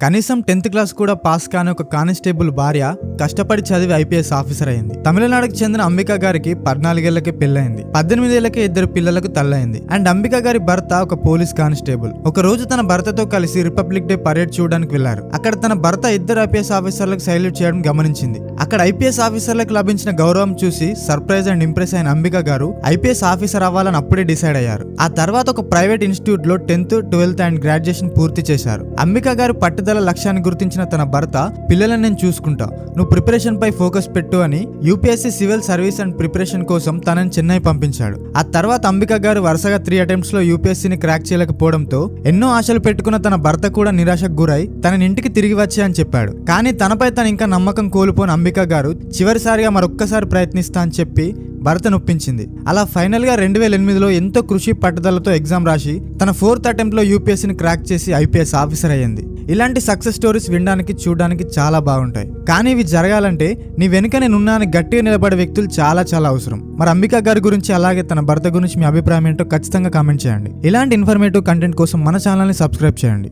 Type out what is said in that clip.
కనీసం 10th class కూడా pass కాని ఒక కానిస్టేబుల్ భార్య కష్టపడి చదివి ఐపీఎస్ ఆఫీసర్ అయింది. తమిళనాడుకు చెందిన అంబిక గారికి 14 ఏళ్లకే పెళ్లైంది. 18 ఏళ్లకే 2 పిల్లలకు తల్లైంది. అండ్ అంబిక గారి భర్త ఒక పోలీస్ కానిస్టేబుల్. ఒక రోజు తన భర్తతో కలిసి రిపబ్లిక్ డే పరేడ్ చూడడానికి వెళ్లారు. అక్కడ తన భర్త 2 ఐపీఎస్ ఆఫీసర్లకు సైల్యూట్ చేయడం గమనించింది. అక్కడ ఐపీఎస్ ఆఫీసర్లకు లభించిన గౌరవం చూసి సర్ప్రైజ్ అండ్ ఇంప్రెస్ అయిన అంబిక గారు ఐపీఎస్ ఆఫీసర్ అవ్వాలని అప్పుడే డిసైడ్ అయ్యారు. ఆ తర్వాత ఒక ప్రైవేట్ ఇన్స్టిట్యూట్ లో 10th, 12th అండ్ గ్రాడ్యుయేషన్ పూర్తి చేశారు. అంబిక గారు పట్టుదల లక్ష్యాన్ని గుర్తించిన తన భర్త, పిల్లలను నేను చూసుకుంటా, నువ్వు ప్రిపరేషన్ పై ఫోకస్ పెట్టు అని UPSC civil service and preparation కోసం తనని చెన్నై పంపించాడు. ఆ తర్వాత అంబిక గారు వరుసగా 3 అటెంప్ట్స్ లో యూపీఎస్సీని క్రాక్ చేయలేకపోవడంతో ఎన్నో ఆశలు పెట్టుకున్న తన భర్త కూడా నిరాశకు గురై తన ఇంటికి తిరిగి వచ్చే అని చెప్పాడు. కానీ తనపై తను ఇంకా నమ్మకం కోల్పోయిన అంబిక గారు చివరిసారిగా మరొక్కసారి ప్రయత్నిస్తా అని చెప్పి భర్త నొప్పించింది. అలా ఫైనల్ గా 2008లో ఎంతో కృషి పట్టుదలతో ఎగ్జామ్ రాసి తన 4th అటెంప్ట్ లో యూపీఎస్సీని క్రాక్ చేసి ఐపీఎస్ ఆఫీసర్ అయ్యింది. ఇలాంటి సక్సెస్ స్టోరీస్ వినడానికి చూడడానికి చాలా బాగుంటాయి. కానీ ఇవి జరగాలంటే నీ వెనుక నేనున్నా అని గట్టిగా నిలబడే వ్యక్తులు చాలా అవసరం. మరి అంబిక గారి గురించి అలాగే తన భర్త గురించి మీ అభిప్రాయం ఏంటో ఖచ్చితంగా కామెంట్ చేయండి. ఇలాంటి ఇన్ఫర్మేటివ్ కంటెంట్ కోసం మన ఛానల్ని సబ్స్క్రైబ్ చేయండి.